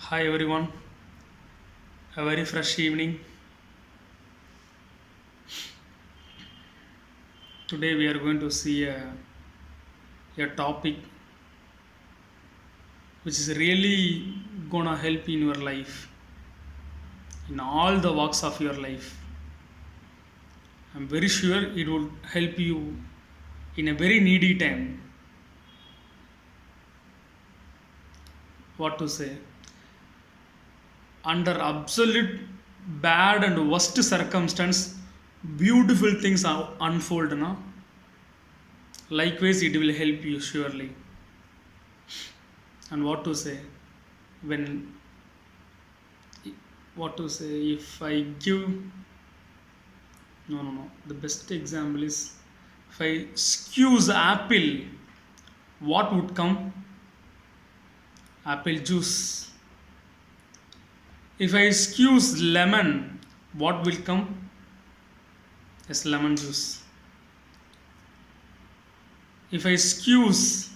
Hi everyone, a very fresh evening. Today we are going to see a topic which is really gonna help in your life, in all the walks of your life. I'm very sure it will help you in a very needy time. What to say? Under absolute bad and worst circumstance, beautiful things are unfold. No? Likewise, it will help you surely. And what to say? When what to say if I give no the best example is if I squeeze apple, what would come? Apple juice. If I squeeze lemon, what will come? Yes, lemon juice. If I squeeze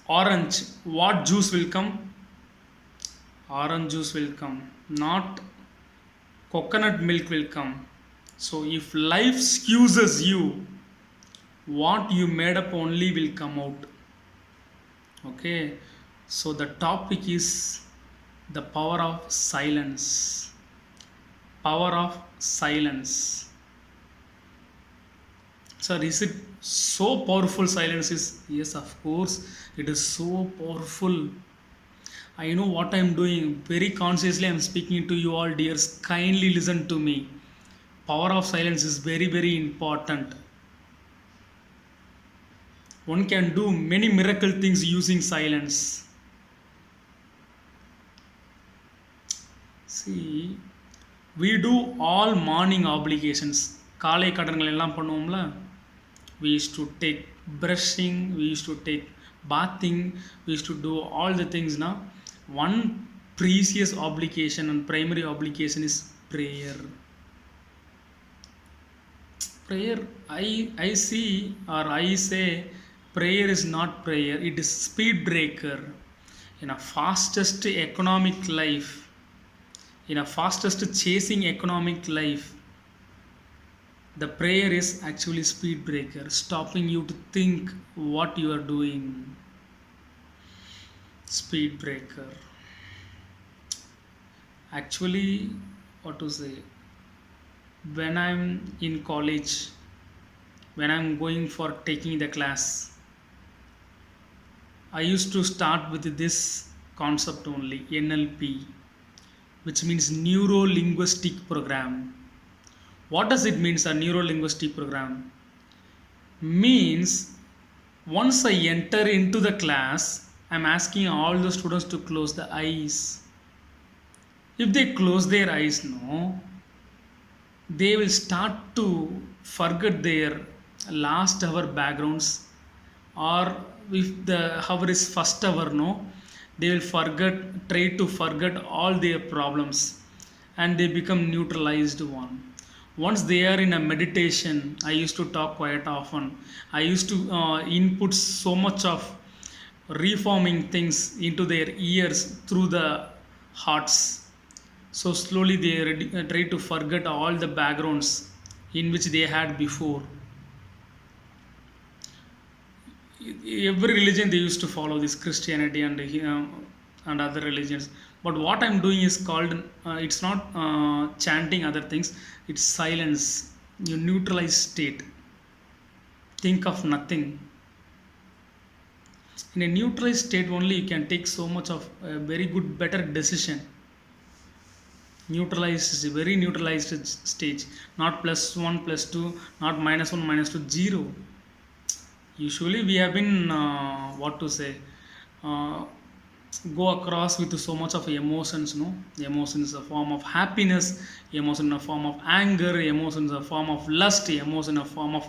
orange, what juice will come? Orange juice will come, not coconut milk will come. So if life squeezes you, what you made up only will come out. Okay, so the topic is the power of silence. Power of silence. Sir, is it so powerful? Silence is, yes, of course, it is so powerful. I know what I'm doing. Very consciously, I'm speaking to you all, dears. Kindly listen to me. Power of silence is very, very important. One can do many miracle things using silence. See, we do all morning obligations. காலை கடன்கள் எல்லாம் பண்ணுவோம்ல. We used to take brushing, we used to take bathing, we used to do all the things now. One precious obligation and primary obligation is prayer. Prayer, I see or I say prayer is not prayer, it is speed breaker in a fastest economic life, in a fastest chasing economic life. The prayer is actually speed breaker, stopping you to think what you are doing. Speed breaker. Actually, what to say? When I'm in college, when I'm going for taking the class, I used to start with this concept only, NLP, which means neuro linguistic program. What does it mean, a neuro linguistic program? Means once I enter into the class, I'm asking all the students to close the eyes. If they close their eyes, no, they will start to forget their last hour backgrounds, or if the hour is first hour, no, they will try to forget all their problems, and they become neutralized one. Once they are in a meditation, I used to talk quite often, I used to input so much of reforming things into their ears through the hearts. So slowly they try to forget all the backgrounds in which they had before. Every religion they used to follow this Christianity and other religions. But what I'm doing is called it's not chanting other things. It's silence. You neutralize state. Think of nothing. In a neutralized state only you can take so much of a very good, better decision. Neutralized is a very neutralized stage. Not plus one, plus two, not minus one, minus two, zero. Usually we have been what to say uh, go across with so much of emotions, no, emotion is a form of happiness, emotion in a form of anger, emotion is a form of lust, emotion in a form of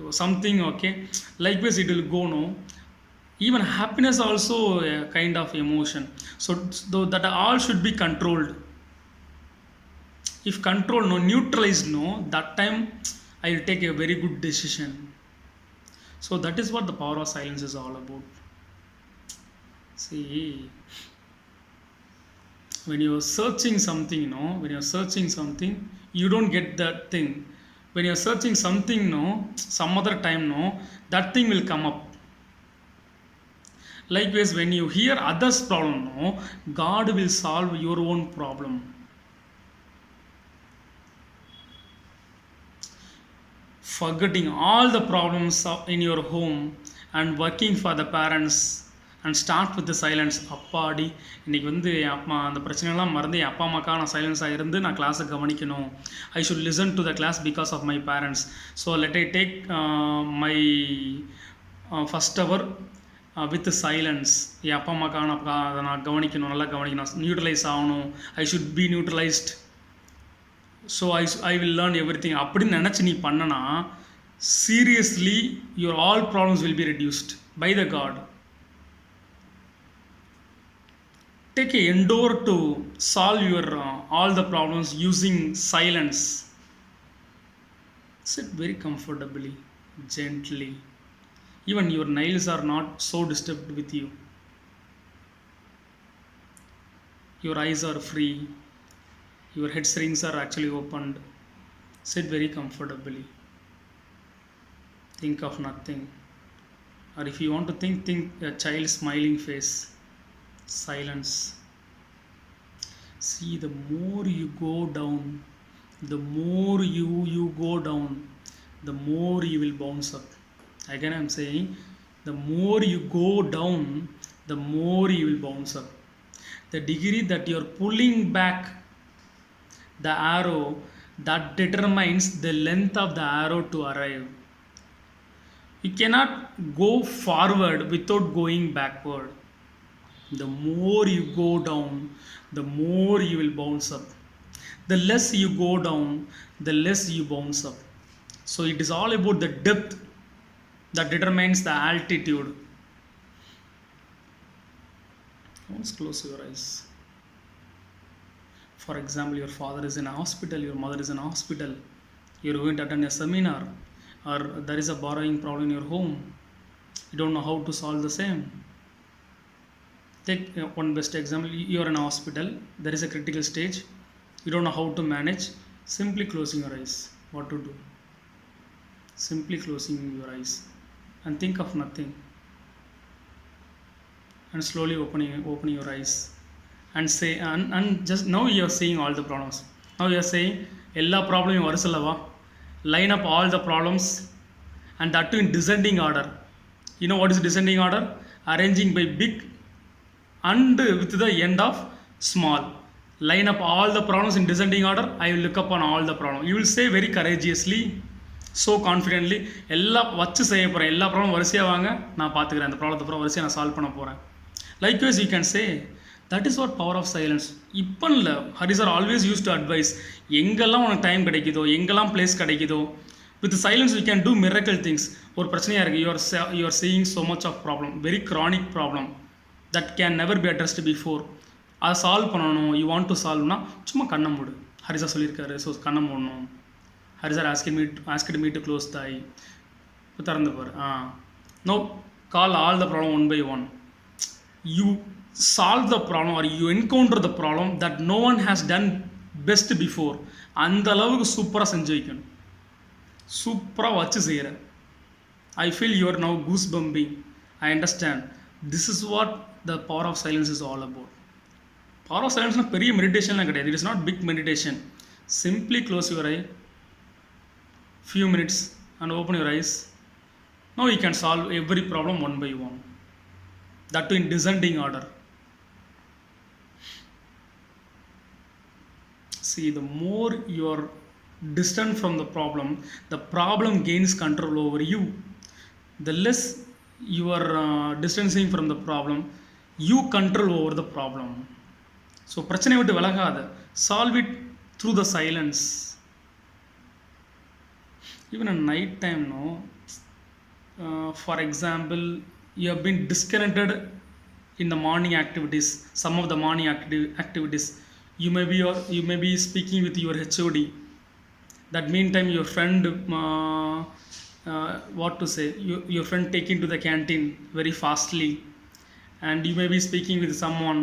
something, okay, likewise it will go, no, even happiness also a kind of emotion. So though that all should be controlled. If control, no, neutralized, no, that time I will take a very good decision. So that is what the power of silence is all about. See, when you're searching something, when you're searching something, you don't get that thing. When you're searching something, some other time, that thing will come up. Likewise, when you hear others problem, God will solve your own problem. Forgetting all the problems in your home and working for the parents and start with the silence. அப்பாடி இன்னைக்கு வந்து என் அப்பா அந்த பிரச்சனைலாம் மறந்து என் அப்பா அம்மாக்காக நான் சைலன்ஸாக இருந்து நான் கிளாஸை கவனிக்கணும். I should listen to the class because of my parents. So let I take my first hour with silence. என் அப்பா அம்மாக்காக நான் அதை நான் கவனிக்கணும், நல்லா கவனிக்கணும், நியூட்ரலைஸ் ஆகணும். I should be neutralised. So I will learn everything அப்படின்னு நினச்சி நீ பண்ணனா, seriously your all problems will be reduced by the God. Take a endeavor to solve your all the problems using silence. Sit very comfortably, gently. Even your nails are not so disturbed with you. Your eyes are free. Your head strings are actually opened. Sit very comfortably. Think of nothing. Or if you want to think a child's smiling face. Silence. See, the more you go down, the more you go down, the more you will bounce up. Again I am saying, the more you go down, the more you will bounce up. The degree that you are pulling back the arrow, that determines the length of the arrow to arrive. You cannot go forward without going backward. The more you go down, the more you will bounce up. The less you go down, the less you bounce up. So it is all about the depth that determines the altitude. Once close your eyes. For example, your father is in a hospital, your mother is in a hospital. You are going to attend a seminar, or there is a borrowing problem in your home. You don't know how to solve the same. Take one best example. You are in a hospital, there is a critical stage, you don't know how to manage. Simply closing your eyes. What to do? Simply closing your eyes and think of nothing, and slowly opening your eyes and say, and just now you are seeing all the problems. Now you are saying ella problem varusallava, line up all the problems, and that too in descending order. You know what is descending order? Arranging by big and with the end of small. Line up all the problems in descending order. I will look upon all the problems. You will say very courageously, so confidently, எல்லாம் வச்சு செய்ய போகிறேன், எல்லா problem வரிசையாக வாங்க, நான் பார்த்துக்கிறேன், அந்த ப்ராப்ளத்தை அப்புறம் வரிசையாக நான் சால்வ் பண்ண போகிறேன். Likewise you can say that is what power of silence. இப்போ இல்லை, Hari sir always use to advise. எங்கெல்லாம் உனக்கு டைம் கிடைக்குதோ, எங்கெல்லாம் பிளேஸ் கிடைக்குதோ, with silence you can do miracle things. ஒரு பிரச்சனையாக இருக்குது, you are seeing so much of problem, very chronic problem that can never be addressed before. அதை சால்வ் பண்ணணும், யூ வாண்ட் டு சால்வ்னா சும்மா கண்ணை மூடு. ஹரிசா சொல்லியிருக்காரு, ஸோ கண்ணை மூடணும். ஹரிசார் asked me to close the eye. இப்போ திறந்து பாரு. No call all the problem one by one. You solve the problem or you encounter the problem that no one has done best before. அந்த அளவுக்கு சூப்பராக செஞ்சு வைக்கணும், சூப்பராக வச்சு செய்கிறேன். I feel you're now goose bumping. I understand. This is what the power of silence is all about. Power of silence is பெரிய மெடிடேஷன்லாம் கிடையாது. It is not big meditation. Simply close your eye few minutes and open your eyes. Now you can solve every problem one by one, that too in descending order. See, the more you are distant from the problem gains control over you. The less you are distancing from the problem, you control over the problem. So பிரச்சனை விட்டு விலகாத, solve it through the silence. Even at night time, for example, you have been disconnected in the morning activities, some of the morning activities. You may be speaking with your HOD. That meantime your friend what to say, your friend take into the canteen very fastly, and you may be speaking with someone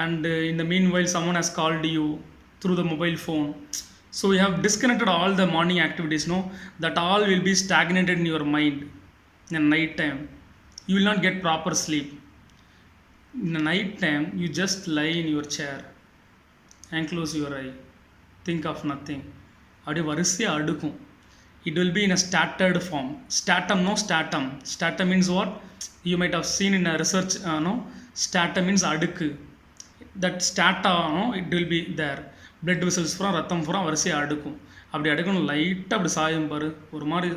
and in the meanwhile someone has called you through the mobile phone, so you have disconnected all the morning activities, no, that all will be stagnated in your mind. In the night time you will not get proper sleep. In the night time you just lie in your chair and close your eye, think of nothing, அப்படியே வரிசையாக அடுக்கும். It will be in a stuttered form. Stratum, no stratum. Stratum means what? You might have seen in a research, no? Stratum means அடுக்கு. That strata, no? It will be there. Blood vessels பூரா ரத்தம் பூரா வரிசையாக அடுக்கும். அப்படி அடுக்கணும், லைட்டாக அப்படி சாயம் பாரு ஒரு மாதிரி.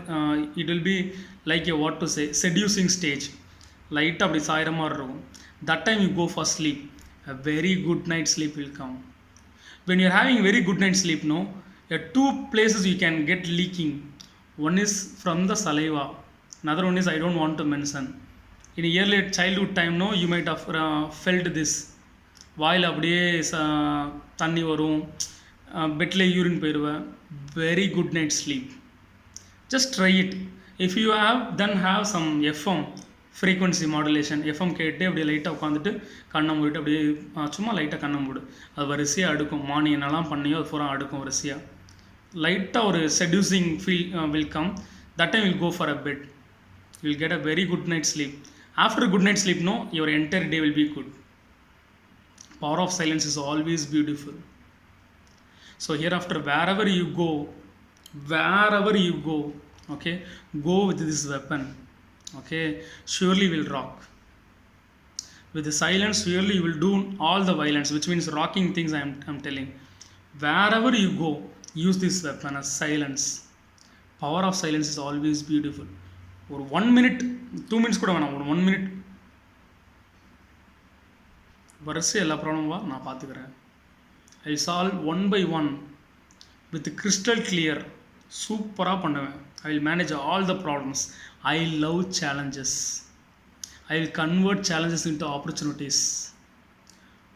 It will be like a what to say seducing stage. லைட்டாக அப்படி சாயிற மாதிரி இருக்கும். That time you go for sleep. A very good night sleep will come. When you are having very good night sleep, no? Two places you can get leaking. One is from the saliva, another one is I don't want to mention. In early childhood time, no, you might have felt this. வாயில் அப்படியே தண்ணி வரும், பெட்டில் urine போயிடுவேன். Very good night sleep. Just try it. If you have then have some FM frequency modulation, FM கேட்டு அப்படியே லைட்டாக உட்காந்துட்டு கண்ணை மூடிட்டு அப்படியே சும்மா லைட்டாக கண்ணை மூடு, அது வரிசையாக அடுக்கும். மார்னிங் என்னெல்லாம் பண்ணியோ அது பூரா அடுக்கும் வரிசையாக. லைட்டாக ஒரு seducing feel will come. That time you'll go for a bed. You'll get a very good night sleep. After good night sleep, no, your entire day will be good. Power of silence is always beautiful. So hereafter, wherever you go, okay, go with this weapon. Okay, surely will rock. With the silence, surely you will do all the violence, which means rocking things. I'm telling. Wherever you go, use this weapon as silence. Power of silence is always beautiful. ஒரு 1 minute 2 minutes கூட வேணாம், ஒரு 1 minute வரிசை எல்லா ப்ராப்ளமும் நான் பார்த்துக்கிறேன். I solve one by one with crystal clear. சூப்பராக பண்ணுவேன். I will manage all the problems. I love challenges. I will convert challenges into opportunities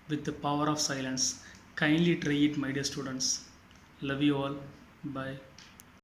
with the power of silence. Kindly try it, my dear students. Love you all. Bye.